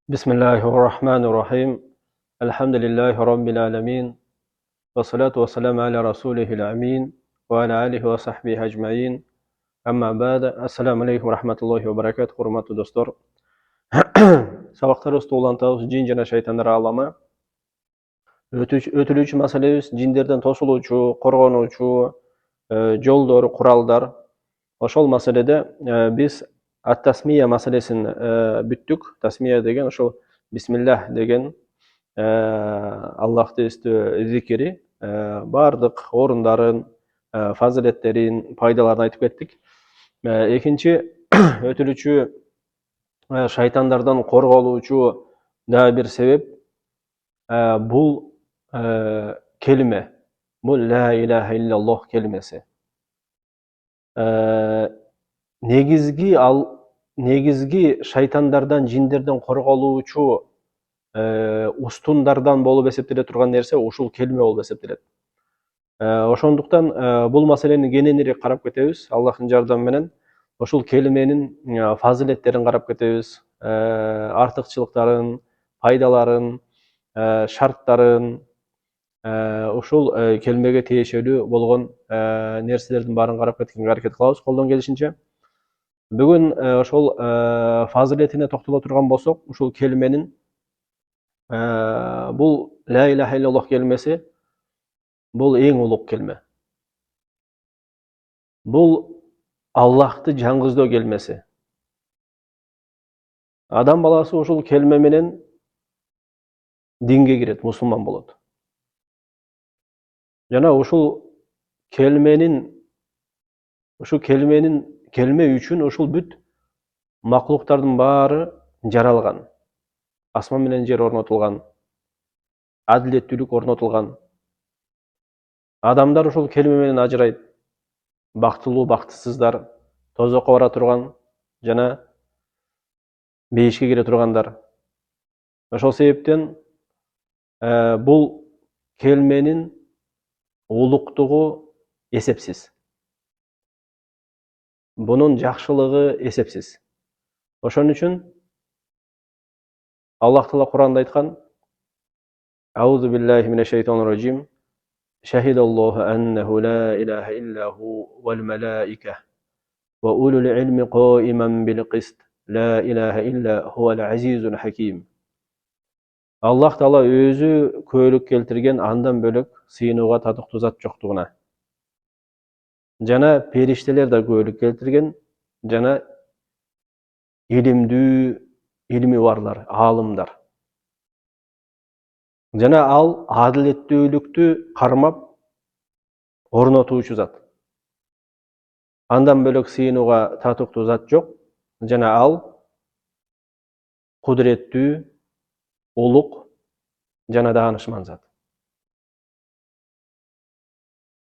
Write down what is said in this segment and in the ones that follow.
Bismillahirrahmanirrahim. Elhamdülillahi Rabbil alemin. Ve salatu ve selamu ala rasulihil amin. Ve ala alihi ve sahbihi ecmain. Amma ba'da. Assalamu alaikum ve rahmatullahi ve berekatuhu. Hurmatly dostlar. Sabaqtar ustulantabız jin jana şeytanlar alamy. Ötülücü meselebis jinderden tosuluvçu, korgonucu, joldoru, kuraldar. Oşol meselede biz at-tasmiye meselesini büttük. Tasmiye degen oşol Bismillah degen Allah'ta üstü zikiri bardık orunların, faziletlerin, paydalarını aytıp kettik. Ekinci ötülücü şeytanlardan korgoluucu da bir sebep bu kelime, bu la ilahe illallah kelimesi. Negizgi şeytanlardan, jinlerden korgoluucu ustunlardan bolup eseptele turgan nerse uşul kelime bolup eseptelet. Oşonduktan bul maselени kenenирээк карап кетебиz. Allah'ın jardamı menen ошул kelimenin faziletlerini карап кетебиz. Artıkçılıkların, paydalaарын, şarttарын, ушул келмеге тиешелүү болгон нерселердин баарын карап кеткенге аракет кылабыз колдон келишинче. Бүгүн ошол фазилетине токтоло турган болсок, ушул келменин бул ла ilahe illallah kelimesi bul eң uluk kelme. Bul Allah'tı жаңгыздоо келмеси. Адам баласы ушул kelme менен dinge girет, musulman болот. Жана ушул kelmenin kelme үчүн ушул бүт maklуктардын баары жаралган. Асман менен жер орнотулган. Адилеттүүлүк орнотулган. Адамдар ушул келме менен ажырайт. Бактылуу, бактысыздар, тозокко бара турган жана бейишке кире тургандар. Ошол себептен бул келменин улуктугу эсепсиз. Bunun жакшылыгы эсепсиз. Ошон үчүн Аллах Таала Кур'анда айткан: Аузу биллахи минешшейтанирраджим. Шахидаллаху аннаху ла илаха иллаху вал малаика ва улул илми qa'iman bil qist. La ilahe illa huvel azizul hakim. Аллах Таала өзү көөлүк келтирген андан бөлөк сыйынууга татыктуу зат жоктугуна. Жана периштелер да көөлүк келтирген, жана ilmi барлар, аалымдар. Жана ал адилеттүүлүктү кармап орнотуучу зат. Андан бөлөк сыйынууга татыктуу зат жок, жана ал кудуреттүү, улук жана даанышман зат.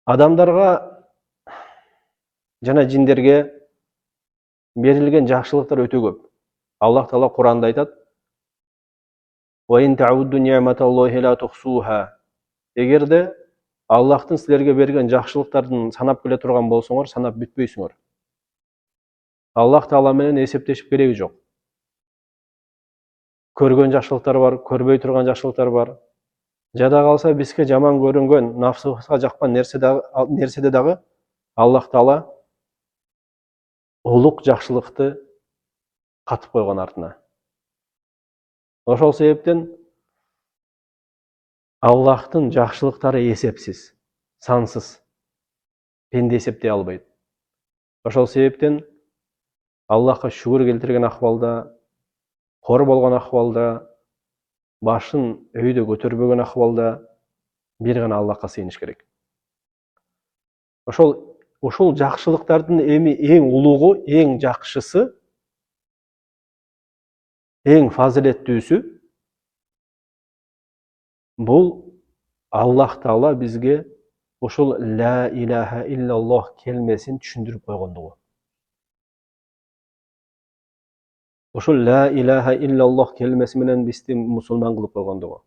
Адамдарга жана жиндерге берилген жакшылыктар өтө көп. Аллах Таала Кур'анда айтат: "Ва ин таудду ниъматаллахи ла тухсуха." Эгерде Аллахтын силерге берген жакшылыктардын санап келе турган болсоңор, санап бүтпөйсүңөр. Аллах Таала менен эсептешип кереги жок. Көргөн жакшылыктар бар, көрбөй турган жакшылыктар бар. Жада калса бизге жаман көрүнгөн, нафсыбызга жаккан нерседе дагы Аллах Таала улук жакшылыкты катып койгон артына. Ошол себептен Аллахтын жакшылыктары эсепсиз, сансыз. Пенде эсептей албайт. Ошол себептен Аллахка шүгүр келтирген акыбалда, кор болгон акыбалда, башын өйдө көтөрбөгөн акыбалда бир гана Аллахка сыйыныш керек. Ошол жакшылыктардын эми эң улугу, эң жакшысы, эң фазилеттүүсү бул Аллах Таала бизге ушул ла ilaha illallah келмесин түшүндүрүп койгондугу. Ушул ла ilaha illallah келмеси менен бизди мусулман кылып койгондугу.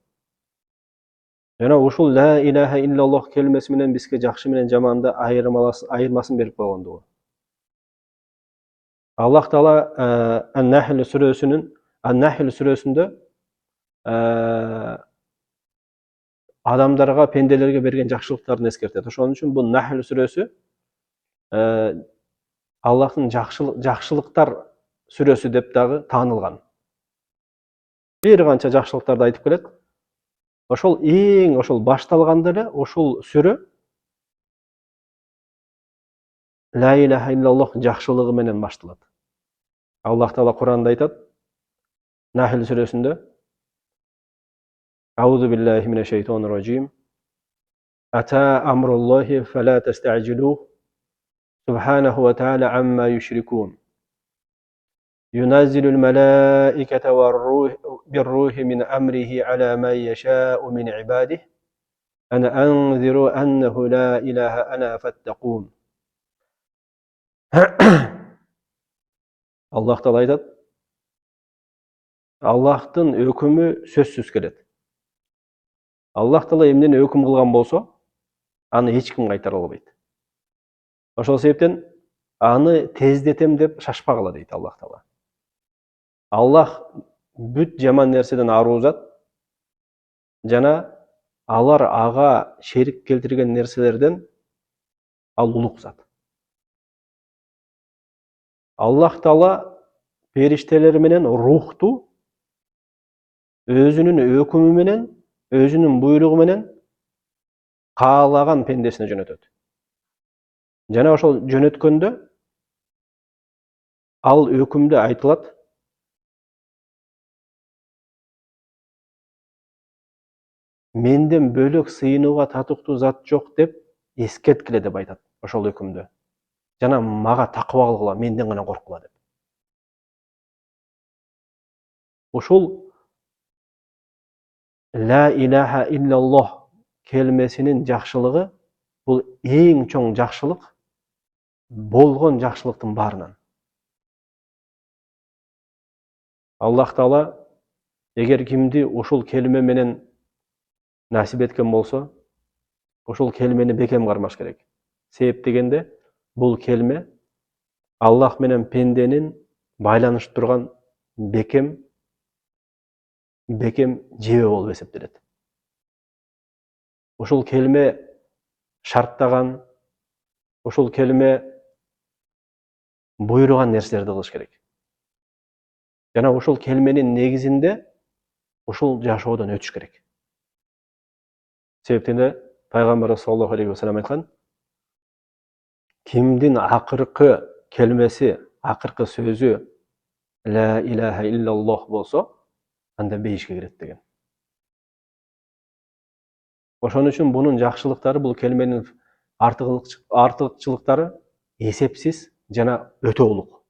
Жана ушул ла ilaha illallah келмеси менен бизге жакшы менен жаманды айырмасын берип койгондугу. Аллах Таала Ан-Нахл сүрөсүнүн An-Nahl сүрөсүндө адамдарга, пенделерге берген жакшылыктарын эскертет. Ошон үчүн бул Nahl сүрөсү Аллахтын жакшылыктар сүрөсү деп дагы таанылган. Бир канча жакшылыктарды айтып келет. Ошол эң башталганда эле ошол сүрө ла иляха иллаллах жакшылыгы менен башталат. Аллах Таала Кур'анда айтат, Nahl сүрөсүндө: Аузу биллахи минеш шейтонир раджим. Ата амруллахи фала таста'жилух. Субханаху ва та'ала амма юшрикун. ينزل الملائكة بالروح من أمره على من يشاء من عباده أن أنذروا أنه لا إله أنا فاتقون. Allah Taala aytат, Аллахтын өкүмү сөзсүз келет. Аллах Таала эмнени өкүм кылган болсо, аны эч ким кайтара албайт. Ошол себептен аны тездетем деп шашпагыла дейт Аллах Таала. Аллах бүт жаман нерседен аруу зат, жана алар ага шерик келтирген нерселерден ал улук зат. Аллах Таала периштелери менен рухту өзүнүн өкүмү менен, өзүнүн буйругу менен каалаган пендесине жөнөтөт. Жана ошол жөнөткөндө ал өкүмдө айтылат: менден бөлөк сыйынууга татыктуу зат жок деп эскерткиле деп айтат ошол өкүмдө. Жана мага такыба кылгыла, менден гана корккула деп. Ушул ла иляха иллаллах келмесинин жакшылыгы бул эң чоң жакшылык болгон жакшылыктын баарынан. Аллах Таала эгер кимди ушул келме менен насип эткен болсо, ушул келмени бекем кармаш керек. Себеп дегенде, бул келме Аллах менен пенденин байланыштырган бекем жебе болуп эсептелет. Ушул келме шарттаган, ушул келме буйруган нерселерди кылыш керек. Жана ушул келменин негизинде ушул жашоодон өтүш керек. Себептен де Пайгамбар саллаллаху алейхи ва саллям айткан: кимдин акыркы келмеси, акыркы сөзү ла иляха иллаллах болсо, анда бейишке кирет деген. Ошон үчүн бунун жакшылыктары, бул келменин артыкчылыктары эсепсиз жана өтө улук.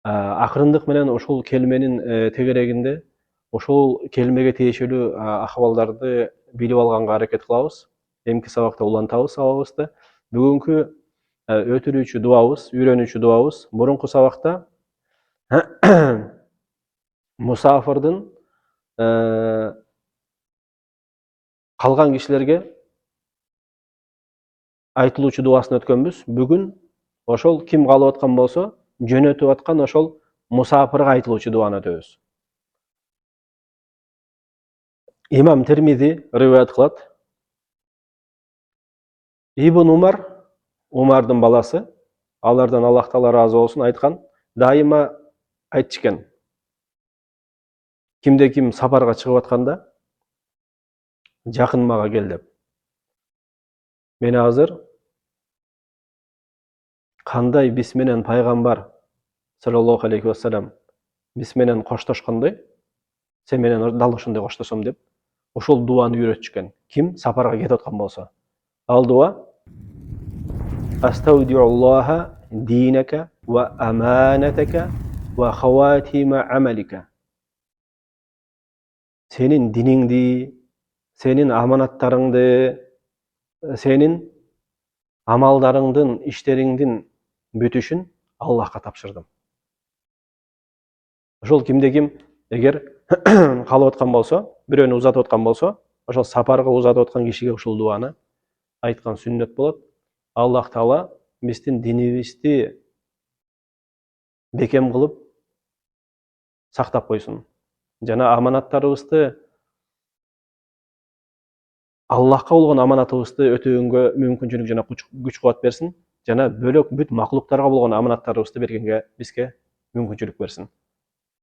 Акырындык менен ушул келменин тегерегинде ошол келмеге тиешелүү акыбалдарды билип алганга аракет кылабыз. Эмки сабакта улантабыз сабагыбызды. Бүгүнкү өтүрүүчү дуабыз, үйрөнүүчү дуабыз мурунку сабакта мусафирдин калган кишилерге айтылуучу дубасын өткөнбүз. Бүгүн ошол ким калып аткан болсо, жөнөтүп аткан ошол мусафирга айтылуучу дубаны өтөбүз. Имам Термизи риваят кылат. Ибн Умардын баласы, алардан Аллах Таала разы болсун, айткан, дайыма айтчыкен: кимде ким сапарга чыгып атканда жакын мага кел деп. Мен азыр кандай биз менен пайгамбар саллаллаху алейхи ва саллям биз менен коштошкондой, сен менен дал ошондой коштошом деп ошол дуаны үйрөтүшкөн. Ким сапарга кетип аткан болсо. Ал дуа: Астаудиуллаха динека ва аманатека ва хаватима амалика. Сенин диниңди, сенин аманаттарыңды, сенин амалдарыңдын, иштериңдин бүтүшүн Аллахка тапшырдым. Ошол кимде ким эгер калып аткан болсо, бирөөнү узатып аткан болсо, ошол сапарга узатып аткан кишиге ушул дуаны айткан сүннөт болот. Аллах Таала биздин динибизди бекем кылып, сактап койсун. Жана аманаттарыбызды, Аллахка болгон аманатыбызды өтөгөнгө мүмкүнчүлүк жана күч кубат берсин. Жана бөлөк бүт макулуктарга болгон аманаттарыбызды бергенге бизге мүмкүнчүлүк берсин.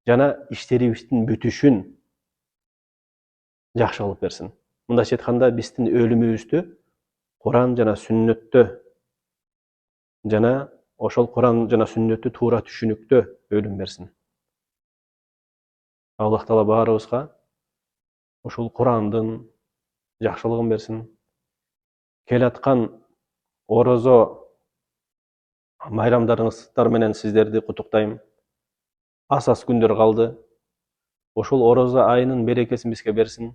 Жана иштерибиздин бүтүшүн жакшы кылып берсин. Мындайча айтканда, биздин өлүмүбүздү Куран жана сүннөттө жана ошол Куран жана сүннөттү туура түшүнүктө өлүм берсин. Аллах Таала баарыбызга ушул Курандын жакшылыгын берсин. Келаткан орозо майрамдарыңыздар менен сиздерди куттуктайм. Аз күндөр калды. Ошол орозо айынын берекесин бизге берсин.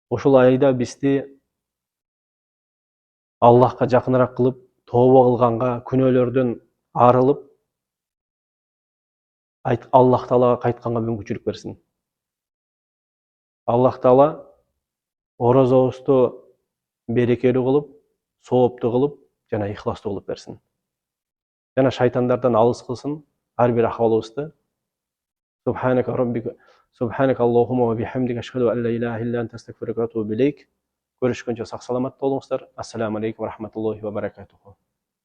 Ошол айда бизди Аллахка жакыныраак кылып, тооба кылганга, күнөөлөрдөн арылып, Аллах Таалага кайтканга мүмкүнчүлүк берсин. Аллах Таала орозобузду берекелүү кылып, сооптуу кылып жана ихластуу кылып берсин. Жана шайтандардан алыс кылсын ар бир акыбалыбызды. Субханак Аллахумма ва бихамдика ашхаду ан ла илаха илля анта астагфирука ва атубу илейк. Görüşkünce sağ salamat olunuzlar. Assalamu aleykum ve rahmetullahi ve berekatuhu.